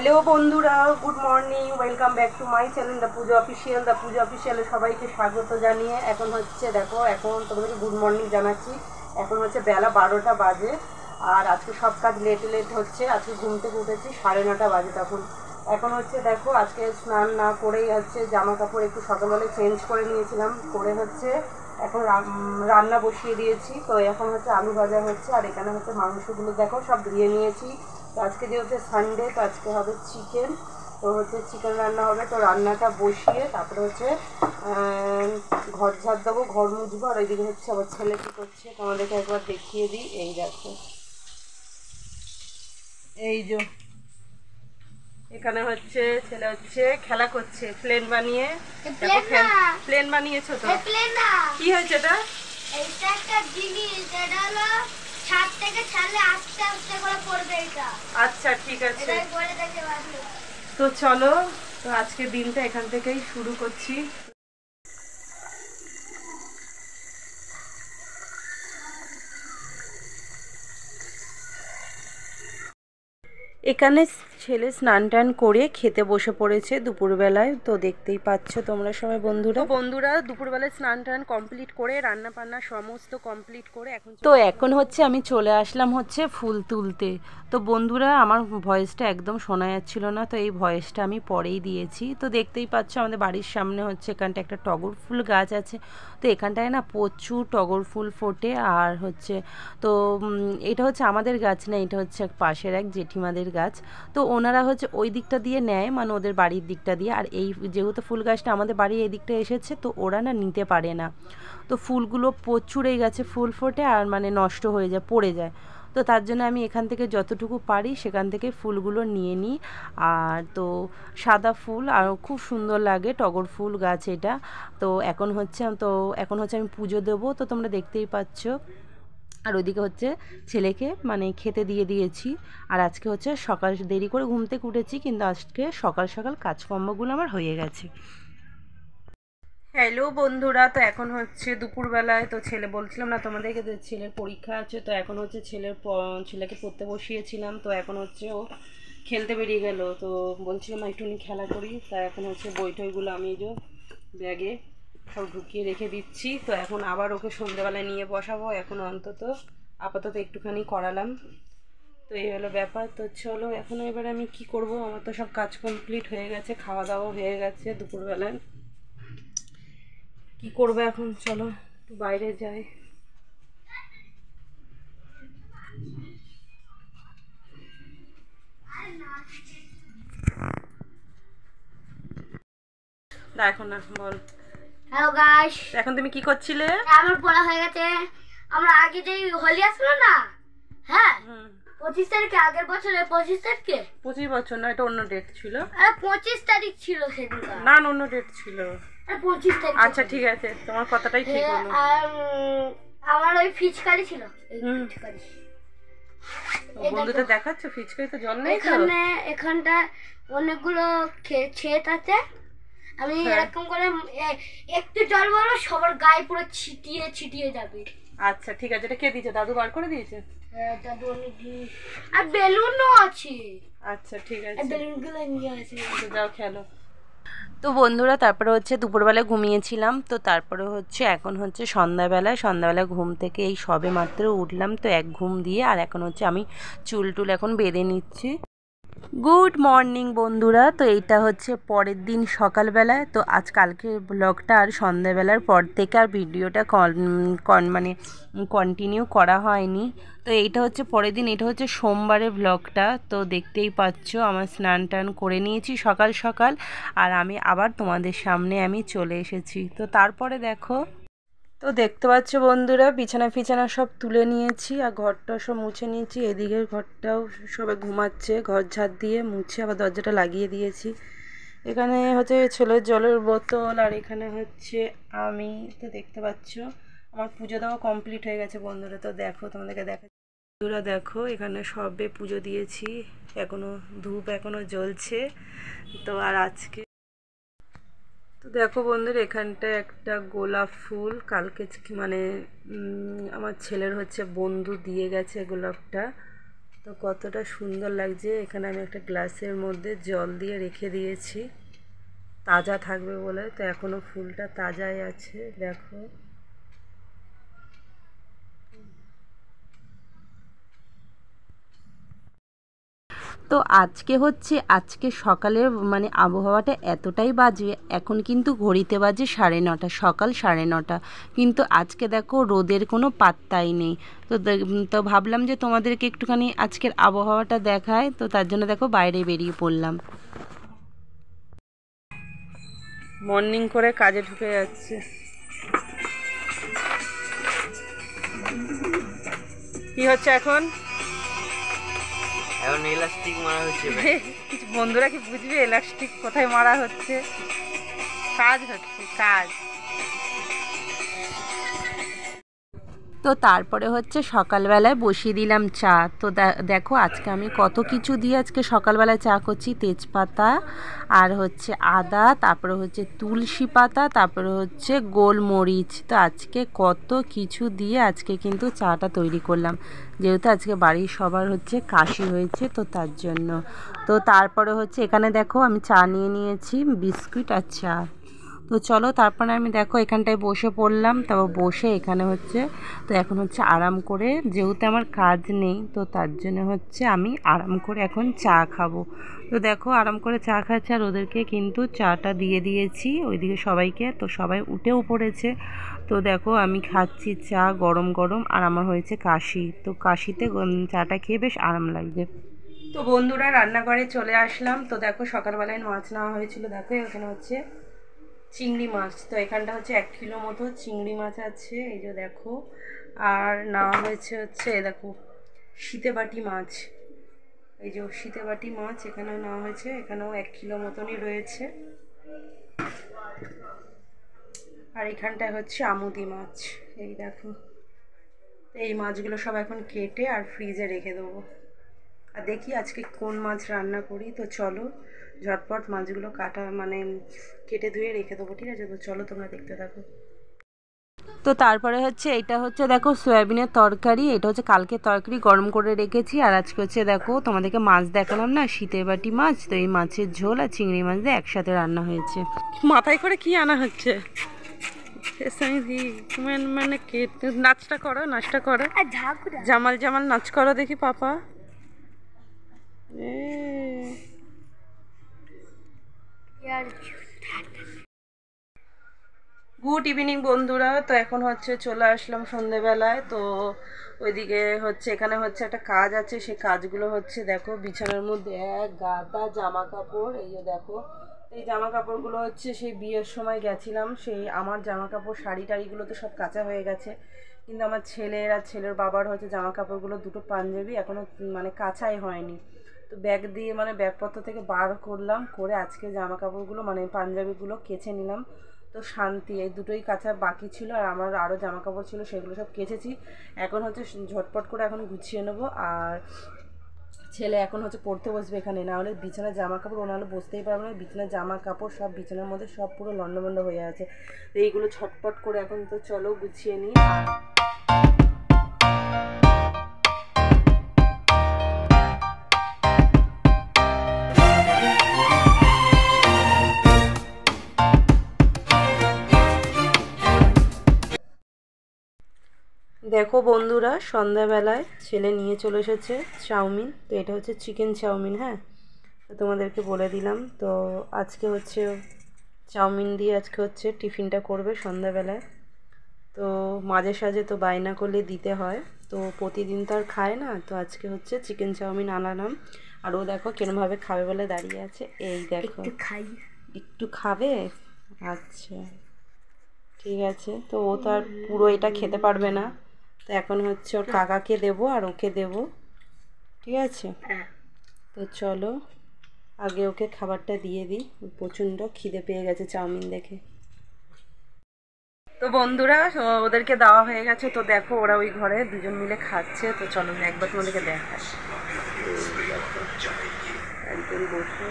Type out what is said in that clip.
Hello বন্ধুরা, good morning, welcome back to my channel the Puja official. The পুজো অফিসিয়ালে সবাইকে স্বাগত জানিয়ে এখন হচ্ছে দেখো, এখন তোমাদেরকে গুড মর্নিং জানাচ্ছি। এখন হচ্ছে বেলা 12টা বাজে, আর আজকে সব কাজ লেট লেট হচ্ছে। আজকে ঘুম থেকে উঠেছি 9:30 বাজে তখন। এখন হচ্ছে দেখো, আজকে স্নান না করেই হচ্ছে জামা কাপড় একটু সকালবেলায় চেঞ্জ করে নিয়েছিলাম, করে হচ্ছে এখন রান্না বসিয়ে দিয়েছি। তো এখন হচ্ছে আলু ভাজা হচ্ছে, আর এখানে হচ্ছে মাংসগুলো দেখো সব ধুয়ে নিয়েছি। তো আজকে যে হচ্ছে সানডে, তো আজকে হবে চিকেন। তো হচ্ছে চিকেন রান্না হবে। তো রান্নাটা বসিয়ে তারপরে হচ্ছে ঘর ঝাড় দেবো, ঘর মুছবো। আর ওইদিকে হচ্ছে আবার ছেলে কী করছে তোমাদেরকে একবার দেখিয়ে দিই। এই দেখো, এই যে এখানে হচ্ছে ছেলে হচ্ছে খেলা করছে প্লেন বানিয়ে। প্লেন বানিয়েছো তো? কি হয়েছে এটা? এটা একটা জিনিস, এটা হলো ছাদ থেকে ছাড়লে আস্তে আস্তে করে পড়বে এটা। আচ্ছা ঠিক আছে, এটাই বলে দেখে বাবু। তো চলো, তো আজকে দিনটা এখান থেকেই শুরু করছি। এখানে ছেলে স্নান টান করে খেতে বসে পড়েছে দুপুরবেলায়। তো দেখতেই পাচ্ছ তোমরা সবাই বন্ধুরা দুপুরবেলায় স্নান টান কমপ্লিট করে রান্না বান্না সমস্ত কমপ্লিট করে এখন হচ্ছে আমি চলে আসলাম হচ্ছে ফুল তুলতে। তো বন্ধুরা, আমার ভয়েসটা একদম শোনা যাচ্ছিল না, তো এই ভয়েসটা আমি পরেই দিয়েছি। তো দেখতেই পাচ্ছ আমাদের বাড়ির সামনে হচ্ছে এখানটা একটা টগর ফুল গাছ আছে। তো এখানটায় না প্রচুর টগর ফুল ফোটে। আর হচ্ছে তো এটা হচ্ছে আমাদের গাছ না, এটা হচ্ছে পাশের এক জেঠিমাদের গাছ। তো ওনারা হচ্ছে ওই দিকটা দিয়ে নেয়, মানে ওদের বাড়ির দিকটা দিয়ে। আর এই যেহেতু ফুল গাছটা আমাদের বাড়ির এই দিকটা এসেছে, তো ওরা না নিতে পারে না। তো ফুলগুলো প্রচুর এই গাছে ফুল ফোটে, আর মানে নষ্ট হয়ে যায়, পড়ে যায়। তো তার জন্য আমি এখান থেকে যতটুকু পারি সেখান থেকে ফুলগুলো নিয়ে নিই। আর তো সাদা ফুল আর খুব সুন্দর লাগে, টগর ফুল গাছ এটা। তো এখন হচ্ছে আমি পুজো দেবো, তো তোমরা দেখতেই পাচ্ছ। আর ওইদিকে হচ্ছে ছেলেকে মানে খেতে দিয়ে দিয়েছি। আর আজকে হচ্ছে সকাল দেরি করে ঘুম থেকে উঠেছি, কিন্তু আজকে সকাল সকাল কাজকর্মগুলো আমার হয়ে গেছে। হ্যালো বন্ধুরা, তো এখন হচ্ছে দুপুরবেলায়। তো ছেলে বলছিলাম না তোমাদেরকে যে ছেলের পরীক্ষা আছে, তো এখন হচ্ছে ছেলেকে পড়তে বসিয়েছিলাম। তো এখন হচ্ছে ও খেলতে বেরিয়ে গেল। তো বলছিলাম একটুখানি খেলা করি। তা এখন হচ্ছে বই টইগুলো আমি যে ব্যাগে সব ঢুকিয়ে রেখে দিচ্ছি। তো এখন আবার ওকে সন্ধ্যেবেলায় নিয়ে বসাবো। এখন আপাতত একটুখানি করালাম। তো এই হলো ব্যাপার। তো চলো, এখন এবার আমি কি করব, আমার তো সব কাজ কমপ্লিট হয়ে গেছে, খাওয়া দাওয়া হয়ে গেছে দুপুরবেলায়। কি করবো এখন, চলো একটু বাইরে যাই। এখন না বল। হ্যালো গাইস, এখন তুমি কি করছিলে? আমার পড়া হয়ে গেছে। আমরা আগে যে হোলি আসলো না, হ্যাঁ 25 তারিখে, আগের বছরের 25 তারিখে। 25 বছর না, এটা অন্য ডেট ছিল। আরে 25 তারিখ ছিল সেদিন। না, অন্য ডেট ছিল। আরে 25 তারিখ। আচ্ছা ঠিক আছে, তোমার কথাটাই ঠিক হলো। আর আমার ওই ফিচকারি ছিল, এই ফিচকারি। বন্ধুদের দেখাচ্ছ ফিচকারি? তো জল নেই তো এখানটা অনেকগুলো ক্ষেত আছে। আমি এরকম করে একটু জল বলো, সবার গায়ে পুরো ছিটিয়ে ছিটিয়ে যাবে। আচ্ছা ঠিক আছে, এটা কে দিয়েছে? দাদু বার করে দিয়েছে? দাদু অনেক আর বেলুনও আছে। আচ্ছা ঠিক আছে, বেলুনগুলো নিয়ে আসি, যাও খেলো। তো বন্ধুরা, তারপরে হচ্ছে দুপুরবেলায় ঘুমিয়েছিলাম। তো তারপরে হচ্ছে এখন হচ্ছে সন্ধ্যাবেলায় ঘুম থেকে এই সবে মাত্র উঠলাম। তো এক ঘুম দিয়ে আর এখন হচ্ছে আমি চুল এখন বেঁধে নিচ্ছি। গুড মর্নিং বন্ধুরা, তো এইটা হচ্ছে পরের দিন সকালবেলায়। তো কালকের ব্লগটা আর সন্ধ্যাবেলার পর থেকে আর ভিডিওটা মানে কন্টিনিউ করা হয়নি। তো এইটা হচ্ছে পরের দিন, এটা হচ্ছে সোমবারের ব্লগটা। তো দেখতেই পাচ্ছ আমার স্নান টান করে নিয়েছি সকাল সকাল, আর আমি আবার তোমাদের সামনে আমি চলে এসেছি। তো তারপরে দেখো, তো দেখতে পাচ্ছ বন্ধুরা, বিছানা সব তুলে নিয়েছি, আর ঘরটা সব মুছে নিয়েছি। এদিকের ঘরটাও সবাই ঘুমাচ্ছে, ঘর ঝাড় দিয়ে মুছে আবার দরজাটা লাগিয়ে দিয়েছি। এখানে হচ্ছে ছেলের জলের বোতল, আর এখানে হচ্ছে আমি। তো দেখতে পাচ্ছ আমার পুজো দেওয়া কমপ্লিট হয়ে গেছে বন্ধুরা। তো দেখো, তোমাদেরকে বন্ধুরা দেখো, এখানে সবে পুজো দিয়েছি, এখনও ধূপ এখনও জ্বলছে। তো আর আজকে তো দেখো বন্ধুরা, এখানটায় একটা গোলাপ ফুল কালকে মানে আমার ছেলের হচ্ছে বন্ধু দিয়ে গেছে গোলাপটা। তো কতটা সুন্দর লাগছে। এখানে আমি একটা গ্লাসের মধ্যে জল দিয়ে রেখে দিয়েছি তাজা থাকবে বলে। তো এখনো ফুলটা তাজাই আছে, দেখো। তো আজকে সকালের মানে আবহাওয়াটা এতটাই বাজে, এখন কিন্তু ঘড়িতে বাজে 9:30, সকাল 9:30। কিন্তু আজকে দেখো রোদের কোনো পাত্তাই নেই। তো ভাবলাম যে তোমাদেরকে একটুখানি আজকের আবহাওয়াটা দেখায়, তো তার জন্য দেখো বাইরে বেরিয়ে পড়লাম। মর্নিং করে কাজে ঢুকে যাচ্ছে। কি হচ্ছে এখন? এখন ইলাস্টিক মারা হচ্ছে। কিছু বন্ধুরা কি বুঝবে ইলাস্টিক কোথায় মারা হচ্ছে? কাজ হচ্ছে, কাজ। তো তারপরে হচ্ছে সকালবেলায় বসিয়ে দিলাম চা। তো দেখো আজকে আমি কত কিছু দিয়ে আজকে সকালবেলায় চা করছি। তেজপাতা আর হচ্ছে আদা, তারপরে হচ্ছে তুলসী পাতা, তারপরে হচ্ছে গোলমরিচ। তো আজকে কত কিছু দিয়ে আজকে কিন্তু চাটা তৈরি করলাম, যেহেতু আজকে বাড়ির সবার হচ্ছে কাশি হয়েছে, তো তার জন্য। তো তারপরে হচ্ছে এখানে দেখো আমি চা নিয়ে নিয়েছি, বিস্কুট আর চা। তো চলো তারপরে আমি দেখো এখানটায় বসে পড়লাম। তারপর বসে এখানে হচ্ছে, তো এখন হচ্ছে আরাম করে, যেহেতু আমার কাজ নেই, তো তার জন্য হচ্ছে আমি আরাম করে এখন চা খাবো। তো দেখো আরাম করে চা খাচ্ছে, আর ওদেরকে কিন্তু চাটা দিয়ে দিয়েছি ওইদিকে সবাইকে। তো সবাই উঠেও পড়েছে। তো দেখো আমি খাচ্ছি চা গরম গরম, আর আমার হয়েছে কাশি। তো কাশিতে চাটা খেয়ে বেশ আরাম লাগছে। তো বন্ধুরা রান্নাঘরে চলে আসলাম। তো দেখো সকালবেলায় মাছ নেওয়া হয়েছিল, দেখো এখানে হচ্ছে চিংড়ি মাছ। তো এখানটা হচ্ছে 1 কিলো মতো চিংড়ি মাছ আছে, এই যে দেখো। আর নেওয়া হয়েছে হচ্ছে দেখো শীতেবাটি মাছ, এই যে শীতেবাটি মাছ এখানেও নেওয়া হয়েছে, এখানেও 1 কিলো মতনই রয়েছে। আর এখানটায় হচ্ছে আমুদি মাছ, এই দেখো। এই মাছগুলো সব এখন কেটে আর ফ্রিজে রেখে দেবো। আর দেখি আজকে কোন মাছ রান্না করি। তো চলো ঝটপট মাছগুলো কাটা মানে কেটে ধুয়ে রেখে দেবো, ঠিক আছে? তো চলো তোমরা দেখতে থাকো। তো তারপরে হচ্ছে এটা হচ্ছে দেখো সয়াবিনের তরকারি, এটা হচ্ছে কালকে তরকারি গরম করে রেখেছি। আর আজকে হচ্ছে দেখো তোমাদেরকে মাছ দেখালাম না, শীতের বাটি মাছ। তো এই মাছের ঝোল আর চিংড়ি মাছ দিয়ে একসাথে রান্না হয়েছে। মাথায় করে কি আনা হচ্ছে? মানে নাচটা করো, নাচটা করো, জামাল জামাল নাচ করো দেখি পাপা। গুড ইভিনিং বন্ধুরা। তো এখন হচ্ছে চলে আসলাম সন্ধেবেলায়। তো ওইদিকে হচ্ছে এখানে হচ্ছে একটা কাজ আছে, সেই কাজগুলো হচ্ছে দেখো বিছানার মধ্যে এক গাদা জামা কাপড়, এই যে দেখো। এই জামা কাপড়গুলো হচ্ছে সেই বিয়ের সময় গেছিলাম, সেই আমার জামা কাপড় শাড়ি টাড়িগুলো তো সব কাঁচা হয়ে গেছে, কিন্তু আমার ছেলের আর ছেলের বাবার হচ্ছে জামা কাপড়গুলো, দুটো পাঞ্জাবি এখনও মানে কাঁচাই হয়নি। তো ব্যাগ দিয়ে মানে ব্যাগপত্র থেকে বার করলাম, করে আজকে জামা কাপড়গুলো মানে পাঞ্জাবিগুলো কেচে নিলাম। তো শান্তি, এই দুটোই কাঁচা বাকি ছিল, আর আমার আরও জামা কাপড় ছিল সেগুলো সব কেচেছি। এখন হচ্ছে ঝটপট করে এখন গুছিয়ে নেবো। আর ছেলে এখন হচ্ছে পড়তে বসবে এখানে, না হলে বিছানার জামা কাপড় ও নাহলে বসতেই পারবে না। বিছানার জামা কাপড় সব বিছানার মধ্যে সব পুরো লন্ডভন্ড হয়ে আছে। তো এইগুলো ঝটপট করে এখন তো চলো গুছিয়ে নিই। দেখো বন্ধুরা সন্ধ্যাবেলায় ছেলে নিয়ে চলে এসেছে চাউমিন। তো এটা হচ্ছে চিকেন চাউমিন, হ্যাঁ। তো তোমাদেরকে বলে দিলাম। তো আজকে হচ্ছে চাউমিন দিয়ে আজকে হচ্ছে টিফিনটা করবে সন্ধ্যাবেলায়। তো মাঝে সাঝে তো বায়না করলে দিতে হয়, তো প্রতিদিন তো আর খায় না। তো আজকে হচ্ছে চিকেন চাউমিন আনালাম। আর ও দেখো কিরমভাবে খাবে বলে দাঁড়িয়ে আছে, এই দেখো। খাই, একটু খাবে? আচ্ছা ঠিক আছে। তো ও তো আর পুরো এটা খেতে পারবে না, তো এখন হচ্ছে ওর কাকাকে দেবো আর ওকে দেবো, ঠিক আছে? তো চলো আগে ওকে খাবারটা দিয়ে দিই, প্রচণ্ড খিদে পেয়ে গেছে চাউমিন দেখে। তো বন্ধুরা ওদেরকে দেওয়া হয়ে গেছে। তো দেখো ওরা ওই ঘরে দুজন মিলে খাচ্ছে। তো চলো একবার তোমাদেরকে দেখাই। একজন বসে